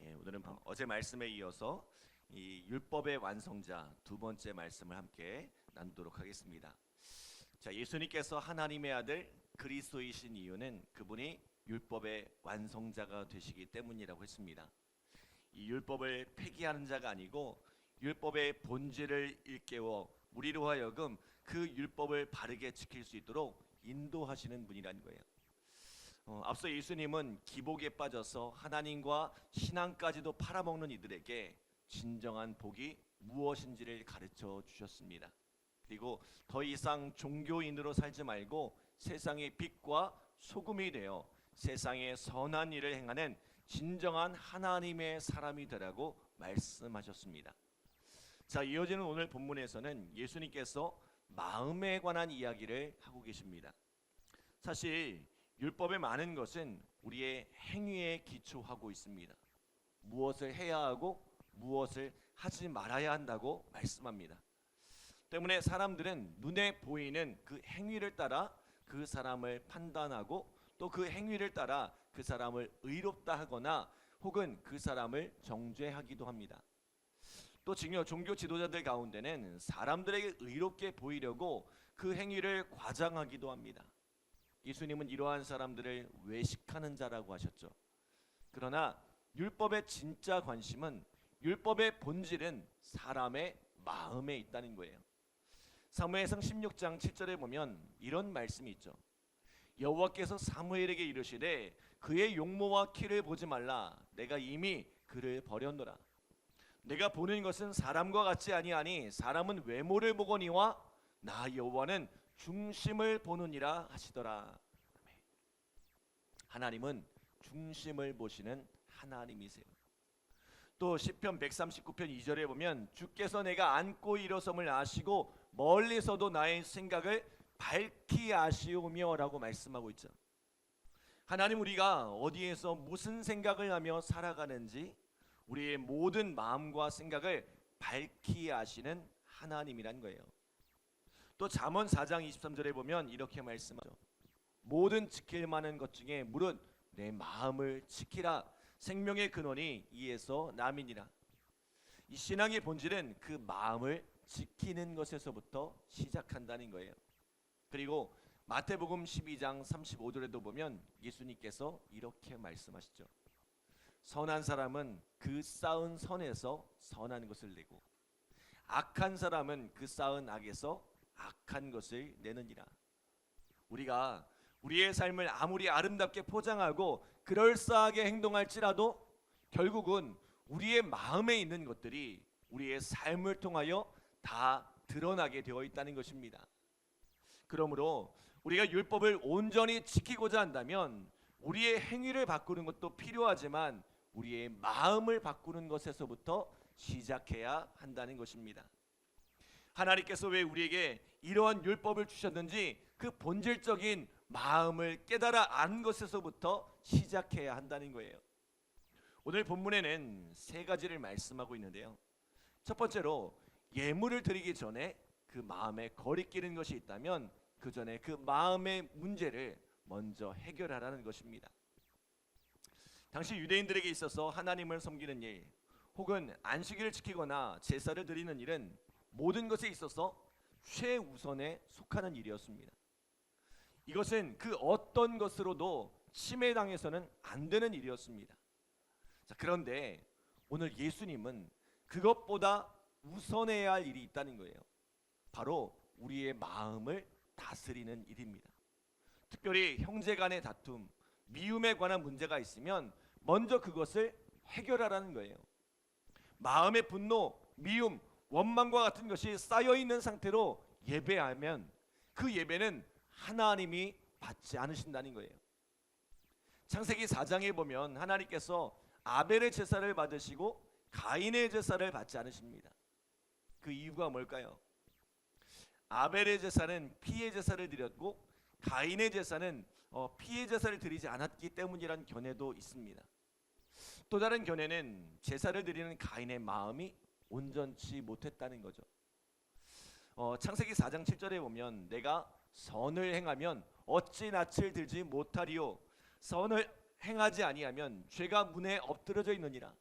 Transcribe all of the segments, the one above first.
오늘은 어제 말씀에 이어서 이 율법의 완성자 두 번째 말씀을 함께 나누도록 하겠습니다. 자, 예수님께서 하나님의 아들 그리스도이신 이유는 그분이 율법의 완성자가 되시기 때문이라고 했습니다. 이 율법을 폐기하는 자가 아니고 율법의 본질을 일깨워 우리로 하여금 그 율법을 바르게 지킬 수 있도록 인도하시는 분이라는 거예요. 앞서 예수님은 기복에 빠져서 하나님과 신앙까지도 팔아먹는 이들에게 진정한 복이 무엇인지를 가르쳐 주셨습니다. 그리고 더 이상 종교인으로 살지 말고 세상의 빛과 소금이 되어 세상에 선한 일을 행하는 진정한 하나님의 사람이 되라고 말씀하셨습니다. 자, 이어지는 오늘 본문에서는 예수님께서 마음에 관한 이야기를 하고 계십니다. 사실 율법의 많은 것은 우리의 행위에 기초하고 있습니다. 무엇을 해야 하고 무엇을 하지 말아야 한다고 말씀합니다. 때문에 사람들은 눈에 보이는 그 행위를 따라 그 사람을 판단하고 또 그 행위를 따라 그 사람을 의롭다 하거나 혹은 그 사람을 정죄하기도 합니다. 또 종교 지도자들 가운데는 사람들에게 의롭게 보이려고 그 행위를 과장하기도 합니다. 예수님은 이러한 사람들을 외식하는 자라고 하셨죠. 그러나 율법의 진짜 관심은, 율법의 본질은 사람의 마음에 있다는 거예요. 사무엘상 16장 7절에 보면 이런 말씀이 있죠. 여호와께서 사무엘에게 이르시되 그의 용모와 키를 보지 말라. 내가 이미 그를 버렸노라. 내가 보는 것은 사람과 같지 아니하니 사람은 외모를 보거니와 나 여호와는 중심을 보느니라 하시더라. 하나님은 중심을 보시는 하나님이세요. 또 시편 139편 2절에 보면 주께서 내가 앉고 일어섬을 아시고 멀리서도 나의 생각을 밝히 아시오며 라고 말씀하고 있죠. 하나님, 우리가 어디에서 무슨 생각을 하며 살아가는지 우리의 모든 마음과 생각을 밝히 아시는 하나님이란 거예요. 또 잠언 4장 23절에 보면 이렇게 말씀하죠. 모든 지킬 만한 것 중에 무릇 내 마음을 지키라. 생명의 근원이 이에서 남이니라. 이 신앙의 본질은 그 마음을 지키는 것에서부터 시작한다는 거예요. 그리고 마태복음 12장 35절에도 보면 예수님께서 이렇게 말씀하시죠. 선한 사람은 그 쌓은 선에서 선한 것을 내고 악한 사람은 그 쌓은 악에서 악한 것을 내느니라. 우리가 우리의 삶을 아무리 아름답게 포장하고 그럴싸하게 행동할지라도 결국은 우리의 마음에 있는 것들이 우리의 삶을 통하여 다 드러나게 되어 있다는 것입니다. 그러므로 우리가 율법을 온전히 지키고자 한다면 우리의 행위를 바꾸는 것도 필요하지만 우리의 마음을 바꾸는 것에서부터 시작해야 한다는 것입니다. 하나님께서 왜 우리에게 이러한 율법을 주셨는지 그 본질적인 마음을 깨달아 안 것에서부터 시작해야 한다는 거예요. 오늘 본문에는 세 가지를 말씀하고 있는데요. 첫 번째로 예물을 드리기 전에 그 마음에 거리끼는 것이 있다면 그 전에 그 마음의 문제를 먼저 해결하라는 것입니다. 당시 유대인들에게 있어서 하나님을 섬기는 일 혹은 안식일을 지키거나 제사를 드리는 일은 모든 것에 있어서 최우선에 속하는 일이었습니다. 이것은 그 어떤 것으로도 침해당해서는 안 되는 일이었습니다. 자, 그런데 오늘 예수님은 그것보다 우선해야 할 일이 있다는 거예요. 바로 우리의 마음을 다스리는 일입니다. 특별히 형제 간의 다툼, 미움에 관한 문제가 있으면 먼저 그것을 해결하라는 거예요. 마음의 분노, 미움, 원망과 같은 것이 쌓여있는 상태로 예배하면 그 예배는 하나님이 받지 않으신다는 거예요. 창세기 4장에 보면 하나님께서 아벨의 제사를 받으시고 가인의 제사를 받지 않으십니다. 그 이유가 뭘까요? 아벨의 제사는 피의 제사를 드렸고 가인의 제사는 피의 제사를 드리지 않았기 때문이라는 견해도 있습니다. 또 다른 견해는 제사를 드리는 가인의 마음이 온전치 못했다는 거죠. 창세기 4장 7절에 보면 내가 선을 행하면 어찌 낯을 들지 못하리요 선을 행하지 아니하면 죄가 문에 엎드러져 있느니라.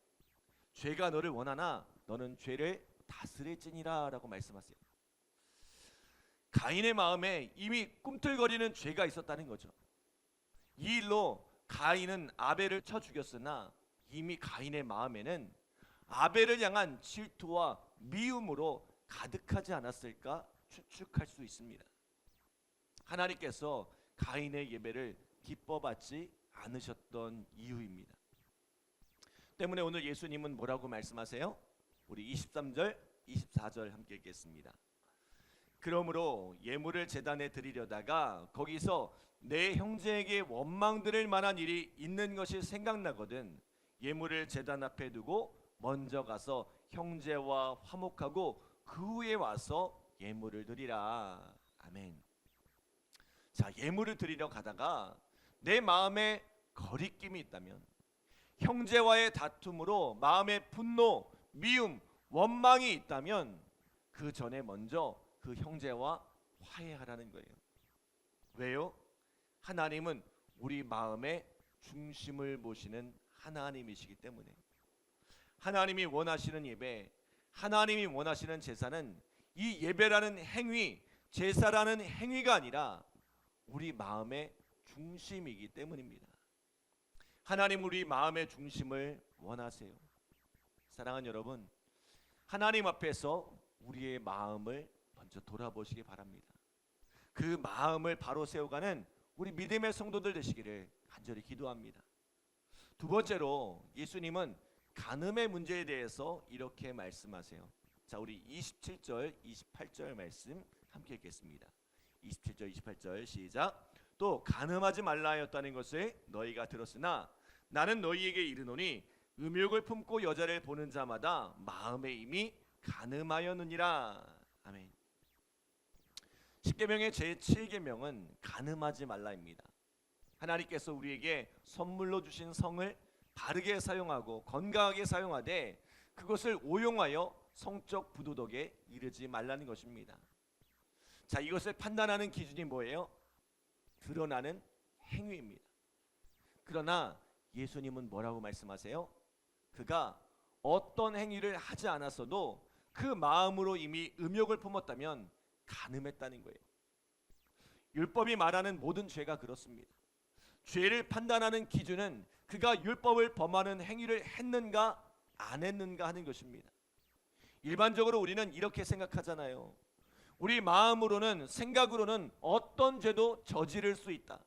죄가 너를 원하나 너는 죄를 다스릴지니라 라고 말씀하세요. 가인의 마음에 이미 꿈틀거리는 죄가 있었다는 거죠. 이 일로 가인은 아벨을 쳐 죽였으나 이미 가인의 마음에는 아벨을 향한 질투와 미움으로 가득하지 않았을까 추측할 수 있습니다. 하나님께서 가인의 예배를 기뻐받지 않으셨던 이유입니다. 때문에 오늘 예수님은 뭐라고 말씀하세요? 우리 23절, 24절 함께 읽겠습니다. 그러므로 예물을 제단에 드리려다가 거기서 내 형제에게 원망들을 만한 일이 있는 것이 생각나거든 예물을 제단 앞에 두고 먼저 가서 형제와 화목하고 그 후에 와서 예물을 드리라. 아멘. 자, 예물을 드리러 가다가 내 마음에 거리낌이 있다면, 형제와의 다툼으로 마음에 분노, 미움, 원망이 있다면 그 전에 먼저 그 형제와 화해하라는 거예요. 왜요? 하나님은 우리 마음의 중심을 보시는 하나님이시기 때문에. 하나님이 원하시는 예배, 하나님이 원하시는 제사는 이 예배라는 행위, 제사라는 행위가 아니라 우리 마음의 중심이기 때문입니다. 하나님 우리 마음의 중심을 원하세요. 사랑하는 여러분, 하나님 앞에서 우리의 마음을 먼저 돌아보시기 바랍니다. 그 마음을 바로 세워가는 우리 믿음의 성도들 되시기를 간절히 기도합니다. 두 번째로 예수님은 간음의 문제에 대해서 이렇게 말씀하세요. 자, 우리 27절, 28절 말씀 함께 읽겠습니다. 27절, 28절 시작. 또 간음하지 말라 하였다는 것을 너희가 들었으나 나는 너희에게 이르노니 음욕을 품고 여자를 보는 자마다 마음에 이미 간음하였느니라. 아멘. 10계명의 제7계명은 간음하지 말라입니다. 하나님께서 우리에게 선물로 주신 성을 바르게 사용하고 건강하게 사용하되 그것을 오용하여 성적 부도덕에 이르지 말라는 것입니다. 자, 이것을 판단하는 기준이 뭐예요? 드러나는 행위입니다. 그러나 예수님은 뭐라고 말씀하세요? 그가 어떤 행위를 하지 않았어도 그 마음으로 이미 음욕을 품었다면 간음했다는 거예요. 율법이 말하는 모든 죄가 그렇습니다. 죄를 판단하는 기준은 그가 율법을 범하는 행위를 했는가 안 했는가 하는 것입니다. 일반적으로 우리는 이렇게 생각하잖아요. 우리 마음으로는, 생각으로는 어떤 죄도 저지를 수 있다.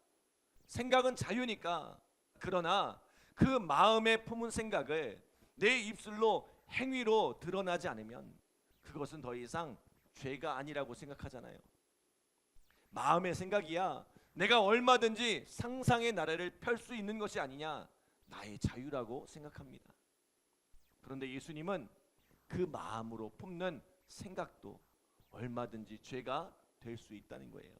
생각은 자유니까. 그러나 그 마음에 품은 생각을 내 입술로 행위로 드러나지 않으면 그것은 더 이상 죄가 아니라고 생각하잖아요. 마음의 생각이야 내가 얼마든지 상상의 나래를 펼 수 있는 것이 아니냐, 나의 자유라고 생각합니다. 그런데 예수님은 그 마음으로 품는 생각도 얼마든지 죄가 될 수 있다는 거예요.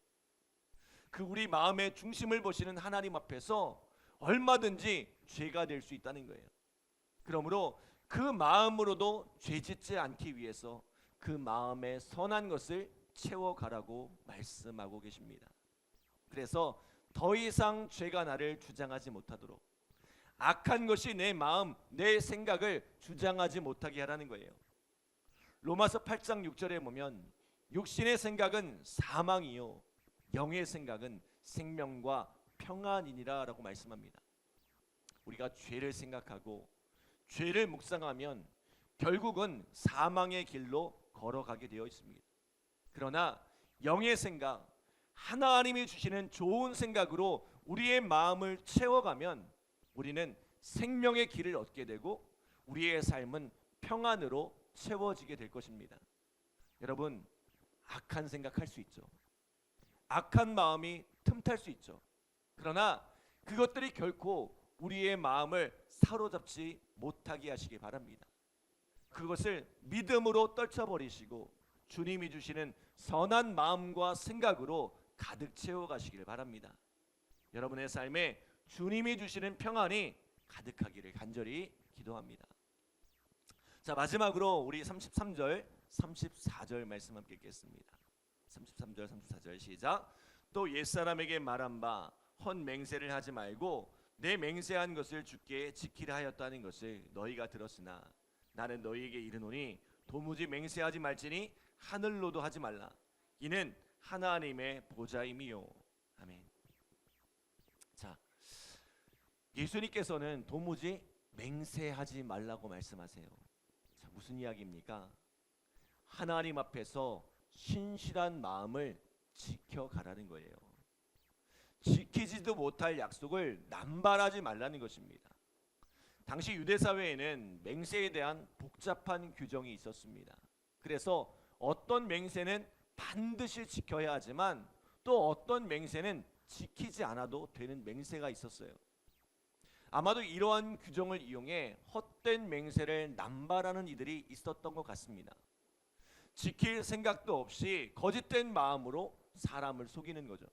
그 우리 마음의 중심을 보시는 하나님 앞에서 얼마든지 죄가 될 수 있다는 거예요. 그러므로 그 마음으로도 죄짓지 않기 위해서 그 마음의 선한 것을 채워가라고 말씀하고 계십니다. 그래서 더 이상 죄가 나를 주장하지 못하도록, 악한 것이 내 마음, 내 생각을 주장하지 못하게 하라는 거예요. 로마서 8장 6절에 보면 육신의 생각은 사망이요 영의 생각은 생명과 평안이니라 라고 말씀합니다. 우리가 죄를 생각하고 죄를 묵상하면 결국은 사망의 길로 걸어가게 되어 있습니다. 그러나 영의 생각, 하나님이 주시는 좋은 생각으로 우리의 마음을 채워가면 우리는 생명의 길을 얻게 되고 우리의 삶은 평안으로 채워지게 될 것입니다. 여러분, 악한 생각할 수 있죠. 악한 마음이 틈탈 수 있죠. 그러나 그것들이 결코 우리의 마음을 사로잡지 못하게 하시기 바랍니다. 그것을 믿음으로 떨쳐버리시고 주님이 주시는 선한 마음과 생각으로 가득 채워가시길 바랍니다. 여러분의 삶에 주님이 주시는 평안이 가득하기를 간절히 기도합니다. 자, 마지막으로 우리 33절, 34절 말씀 함께 읽겠습니다. 33절, 34절 시작. 또 옛사람에게 말한 바 헛 맹세를 하지 말고 내 맹세한 것을 주께 지키라 하였다는 것을 너희가 들었으나 나는 너희에게 이르노니 도무지 맹세하지 말지니 하늘로도 하지 말라. 이는 하나님의 보좌임이요. 아멘. 자, 예수님께서는 도무지 맹세하지 말라고 말씀하세요. 자, 무슨 이야기입니까? 하나님 앞에서 신실한 마음을 지켜가라는 거예요. 지키지도 못할 약속을 남발하지 말라는 것입니다. 당시 유대 사회에는 맹세에 대한 복잡한 규정이 있었습니다. 그래서 어떤 맹세는 반드시 지켜야 하지만 또 어떤 맹세는 지키지 않아도 되는 맹세가 있었어요. 아마도 이러한 규정을 이용해 헛된 맹세를 남발하는 이들이 있었던 것 같습니다. 지킬 생각도 없이 거짓된 마음으로 사람을 속이는 거죠.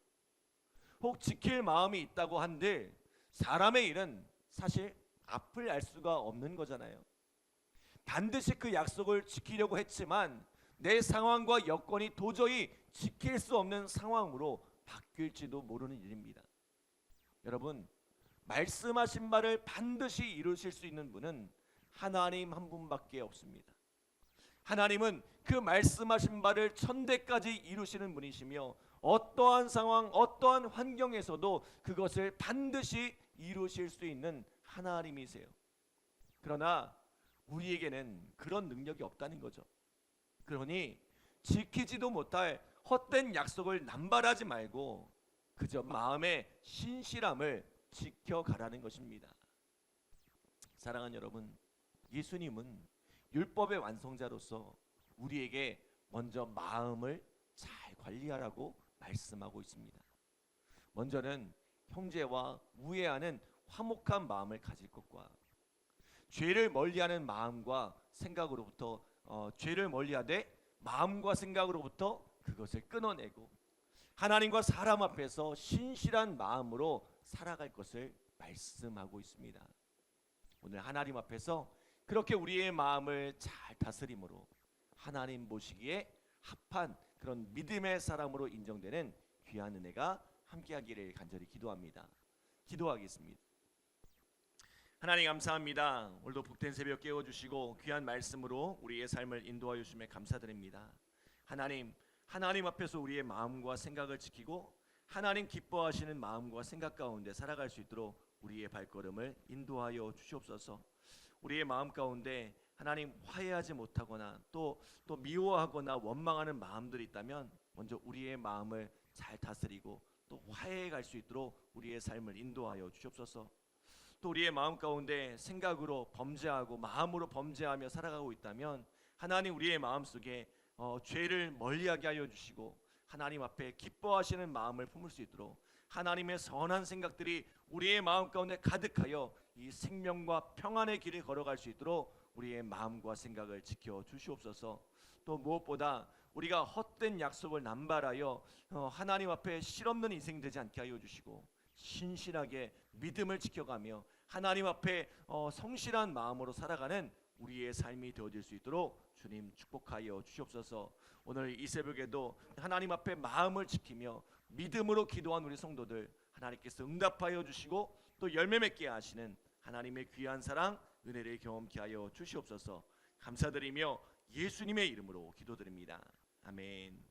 혹 지킬 마음이 있다고 한들 사람의 일은 사실 앞을 알 수가 없는 거잖아요. 반드시 그 약속을 지키려고 했지만 내 상황과 여건이 도저히 지킬 수 없는 상황으로 바뀔지도 모르는 일입니다. 여러분, 말씀하신 바를 반드시 이루실 수 있는 분은 하나님 한 분밖에 없습니다. 하나님은 그 말씀하신 바를 천대까지 이루시는 분이시며 어떠한 상황, 어떠한 환경에서도 그것을 반드시 이루실 수 있는 하나님이세요. 그러나 우리에게는 그런 능력이 없다는 거죠. 그러니 지키지도 못할 헛된 약속을 남발하지 말고 그저 마음의 신실함을 지켜가라는 것입니다. 사랑하는 여러분, 예수님은 율법의 완성자로서 우리에게 먼저 마음을 잘 관리하라고 말씀하고 있습니다. 먼저는 형제와 우애하는 화목한 마음을 가질 것과 죄를 멀리하는 마음과 생각으로부터 죄를 멀리하되 마음과 생각으로부터 그것을 끊어내고 하나님과 사람 앞에서 신실한 마음으로 살아갈 것을 말씀하고 있습니다. 오늘 하나님 앞에서 그렇게 우리의 마음을 잘 다스림으로 하나님 보시기에 합한 그런 믿음의 사람으로 인정되는 귀한 은혜가 함께하기를 간절히 기도합니다. 기도하겠습니다. 하나님 감사합니다. 오늘도 복된 새벽 깨워주시고 귀한 말씀으로 우리의 삶을 인도하여 주심에 감사드립니다. 하나님 앞에서 우리의 마음과 생각을 지키고 하나님 기뻐하시는 마음과 생각 가운데 살아갈 수 있도록 우리의 발걸음을 인도하여 주시옵소서. 우리의 마음 가운데 하나님 화해하지 못하거나 또 미워하거나 원망하는 마음들이 있다면 먼저 우리의 마음을 잘 다스리고 또 화해해 갈 수 있도록 우리의 삶을 인도하여 주시옵소서. 또 우리의 마음 가운데 생각으로 범죄하고 마음으로 범죄하며 살아가고 있다면 하나님 우리의 마음속에 죄를 멀리하게 하여 주시고 하나님 앞에 기뻐하시는 마음을 품을 수 있도록 하나님의 선한 생각들이 우리의 마음 가운데 가득하여 이 생명과 평안의 길을 걸어갈 수 있도록 우리의 마음과 생각을 지켜 주시옵소서. 또 무엇보다 우리가 헛된 약속을 남발하여 하나님 앞에 실없는 인생 되지 않게 하여 주시고 신실하게 믿음을 지켜가며 하나님 앞에 성실한 마음으로 살아가는 우리의 삶이 되어질 수 있도록 주님 축복하여 주시옵소서. 오늘 이 새벽에도 하나님 앞에 마음을 지키며 믿음으로 기도한 우리 성도들 하나님께서 응답하여 주시고 또 열매 맺게 하시는 하나님의 귀한 사랑 은혜를 경험케 하여 주시옵소서. 감사드리며 예수님의 이름으로 기도드립니다. 아멘.